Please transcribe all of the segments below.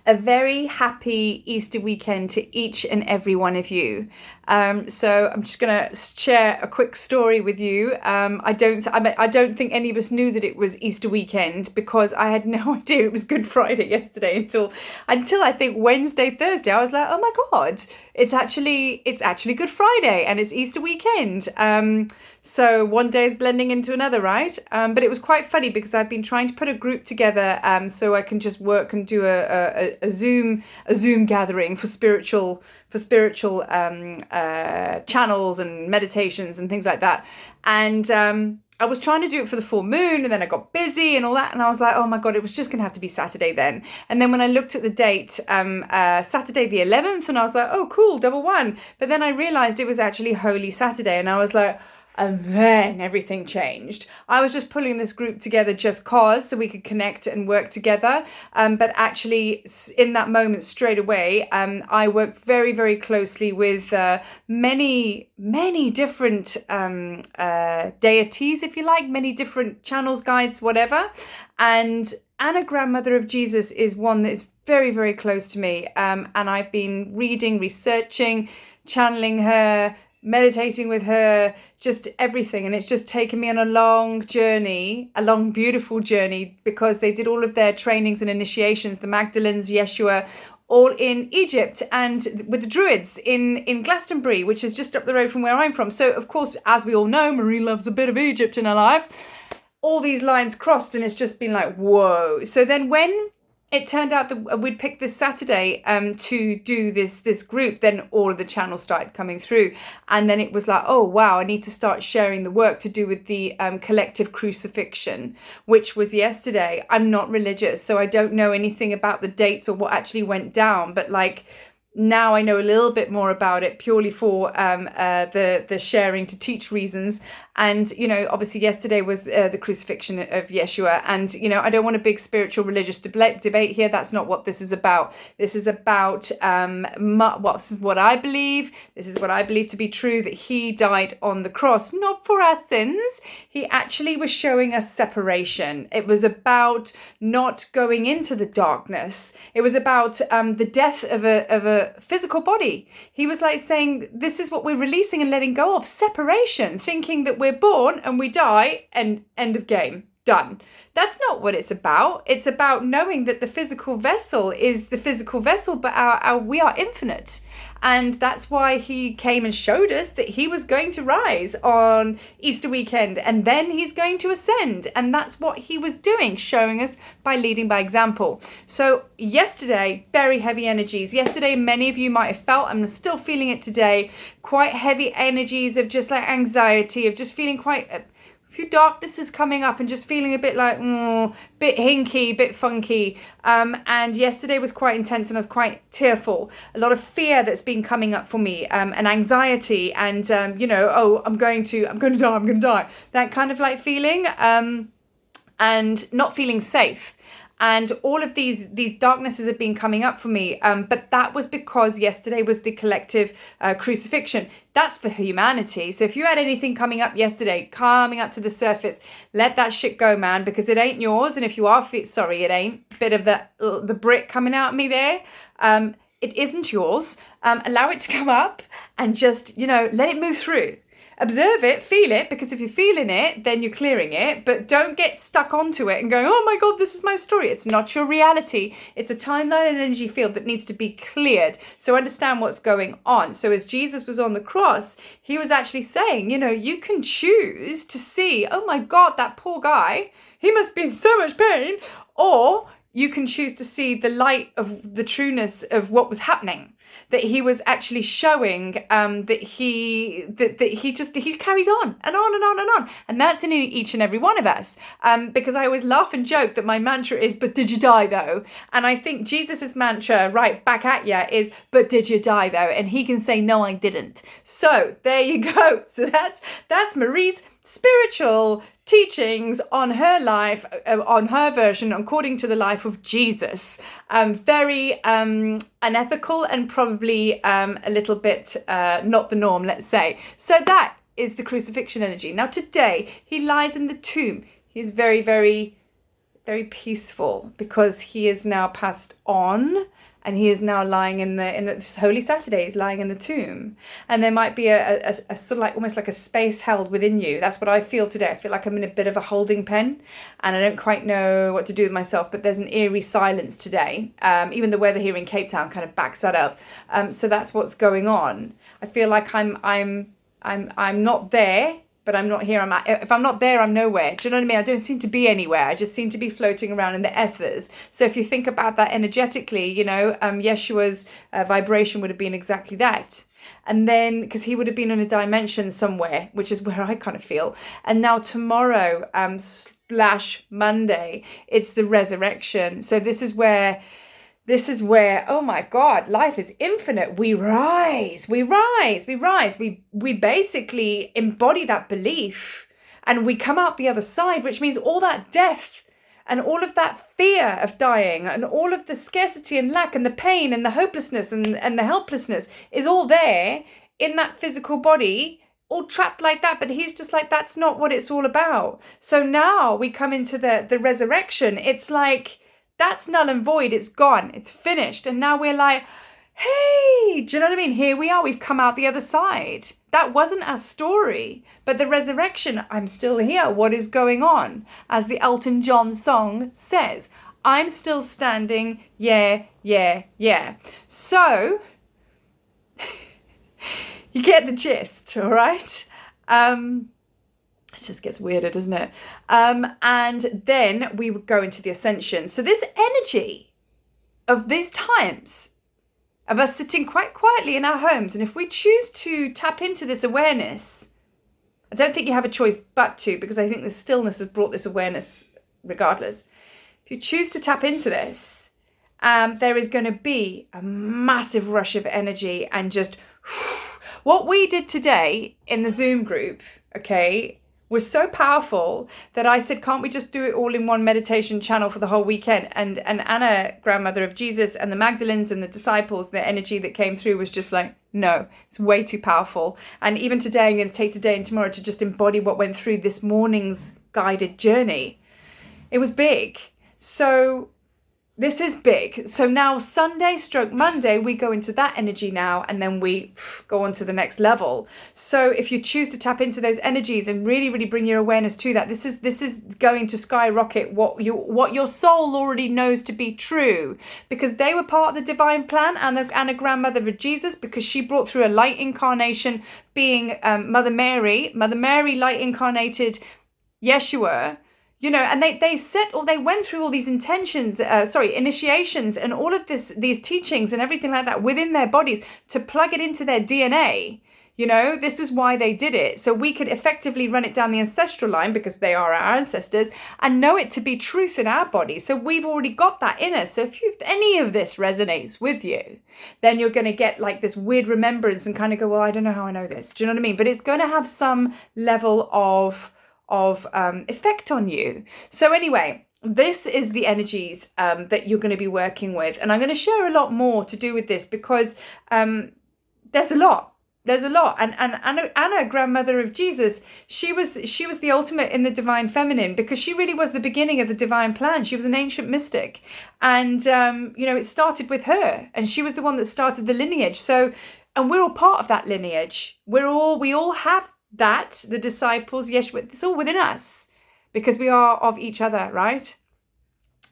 A very happy Easter weekend to each and every one of you. So I'm just going to share a quick story with you. I don't think any of us knew that it was Easter weekend because I had no idea it was Good Friday yesterday until I think Wednesday, Thursday. I was like, oh my God, it's actually Good Friday and it's Easter weekend. So one day is blending into another, right? But it was quite funny because I've been trying to put a group together so I can just work and do a Zoom gathering for spiritual channels and meditations and things like that. And I was trying to do it for the full moon, and then I got busy and all that, and I was like, oh my God, it was just gonna have to be Saturday then. And then when I looked at the date, Saturday the 11th, and I was like, oh cool, double one. But then I realized it was actually Holy Saturday, and I was like, and then everything changed. I was just pulling this group together just cause so we could connect and work together. But actually in that moment straight away, I worked very, very closely with many different deities, if you like, many different channels, guides, whatever. And Anna, Grandmother of Jesus, is one that is very, very close to me. And I've been reading, researching, channeling her, meditating with her, just everything. And it's just taken me on a long journey, a long, beautiful journey, because they did all of their trainings and initiations, the Magdalens, Yeshua, all in Egypt and with the Druids in Glastonbury, which is just up the road from where I'm from. So, of course, as we all know, Marie loves a bit of Egypt in her life. All these lines crossed and it's just been like, whoa. So then when it turned out that we'd picked this Saturday to do this group, then all of the channels started coming through. And then it was like, oh, wow, I need to start sharing the work to do with the Collective Crucifixion, which was yesterday. I'm not religious, so I don't know anything about the dates or what actually went down. But like, now I know a little bit more about it purely for the sharing to teach reasons. And, you know, obviously yesterday was the crucifixion of Yeshua. And, you know, I don't want a big spiritual religious debate here. That's not what this is about. This is about what I believe. This is what I believe to be true, that he died on the cross, not for our sins. He actually was showing us separation. It was about not going into the darkness. It was about the death of a physical body. He was like saying, this is what we're releasing and letting go of, separation, thinking that we're born and we die and end of game, done. That's not what it's about. It's about knowing that the physical vessel is the physical vessel, but we are infinite. And that's why he came and showed us that he was going to rise on Easter weekend and then he's going to ascend. And that's what he was doing, showing us by leading by example. So yesterday, very heavy energies. Yesterday, many of you might have felt, I'm still feeling it today, quite heavy energies of just like anxiety, of just feeling quite a few darknesses coming up and just feeling a bit like, bit hinky, bit funky. And yesterday was quite intense and I was quite tearful. A lot of fear that's been coming up for me, and anxiety and, you know, oh, I'm going to die. That kind of like feeling, and not feeling safe. And all of these darknesses have been coming up for me. But that was because yesterday was the collective crucifixion. That's for humanity. So if you had anything coming up yesterday, coming up to the surface, let that shit go, man, because it ain't yours. And if you are, sorry, it ain't. Bit of the brick coming out of me there. It isn't yours. Allow it to come up and just, you know, let it move through. Observe it, feel it, because if you're feeling it, then you're clearing it, but don't get stuck onto it and going, oh my God, this is my story. It's not your reality. It's a timeline and energy field that needs to be cleared. So understand what's going on. So as Jesus was on the cross, he was actually saying, you know, you can choose to see, oh my God, that poor guy, he must be in so much pain, or you can choose to see the light of the trueness of what was happening. That he was actually showing that he carries on and on and on and on. And that's in each and every one of us. Because I always laugh and joke that my mantra is, but did you die though? And I think Jesus's mantra right back at you is, but did you die though? And he can say, no, I didn't. So there you go. So that's Marie's spiritual teachings on her life, on her version, according to the life of Jesus. Very unethical and probably a little bit not the norm, let's say. So that is the crucifixion energy. Now today, he lies in the tomb. He's very, very very peaceful, because he is now passed on, and he is now lying in the Holy Saturday, he's lying in the tomb. And there might be a sort of like, almost like a space held within you. That's what I feel today. I feel like I'm in a bit of a holding pen, and I don't quite know what to do with myself, but there's an eerie silence today. Even the weather here in Cape Town kind of backs that up. So that's what's going on. I feel like I'm not there, but I'm not here. If I'm not there, I'm nowhere. Do you know what I mean? I don't seem to be anywhere. I just seem to be floating around in the ethers. So if you think about that energetically, you know, Yeshua's vibration would have been exactly that. And then, because he would have been in a dimension somewhere, which is where I kind of feel. And now tomorrow, / Monday, it's the resurrection. So this is where, oh my God, life is infinite. We rise. We basically embody that belief, and we come out the other side, which means all that death and all of that fear of dying and all of the scarcity and lack and the pain and the hopelessness and the helplessness is all there in that physical body, all trapped like that. But he's just like, that's not what it's all about. So now we come into the resurrection. It's like, that's null and void. It's gone. It's finished. And now we're like, hey, do you know what I mean? Here we are. We've come out the other side. That wasn't our story. But the resurrection, I'm still here. What is going on? As the Elton John song says, I'm still standing. Yeah. So you get the gist, all right? It just gets weirder, doesn't it? And then we would go into the Ascension. So this energy of these times of us sitting quite quietly in our homes, and if we choose to tap into this awareness, I don't think you have a choice but to, because I think the stillness has brought this awareness regardless. If you choose to tap into this, there is going to be a massive rush of energy, and just what we did today in the Zoom group, okay, was so powerful that I said, can't we just do it all in one meditation channel for the whole weekend? And Anna, grandmother of Jesus, and the Magdalens and the disciples, the energy that came through was just like, no, it's way too powerful. And even today, I'm going to take today and tomorrow to just embody what went through this morning's guided journey. It was big. So this is big. So now Sunday / Monday, we go into that energy now, and then we go on to the next level. So if you choose to tap into those energies and really, really bring your awareness to that, this is going to skyrocket what your soul already knows to be true, because they were part of the divine plan. And a grandmother of Jesus, because she brought through a light incarnation, being Mother Mary, light incarnated Yeshua. You know, and they went through all these initiations and all of these teachings and everything like that within their bodies to plug it into their DNA. You know, this was why they did it. So we could effectively run it down the ancestral line, because they are our ancestors, and know it to be truth in our body. So we've already got that in us. So if any of this resonates with you, then you're going to get like this weird remembrance and kind of go, well, I don't know how I know this. Do you know what I mean? But it's going to have some level of effect on you. So anyway, this is the energies that you're going to be working with, and I'm going to share a lot more to do with this, because there's a lot. And Anna, grandmother of Jesus, she was the ultimate in the divine feminine, because she really was the beginning of the divine plan. She was an ancient mystic, and you know, it started with her, and she was the one that started the lineage. So, and we're all part of that lineage. We all have that, the disciples, yes, it's all within us, because we are of each other, right?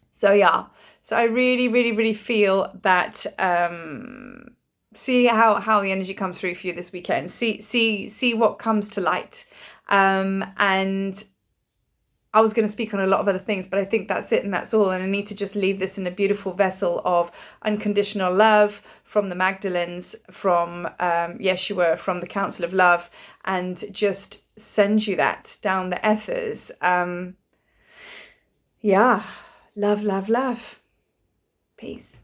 So yeah, so I really, really, really feel that, see how the energy comes through for you this weekend. See what comes to light. And I was going to speak on a lot of other things, but I think that's it and that's all. And I need to just leave this in a beautiful vessel of unconditional love from the Magdalens, from Yeshua, from the Council of Love, and just send you that down the ethers. Yeah, love. Peace.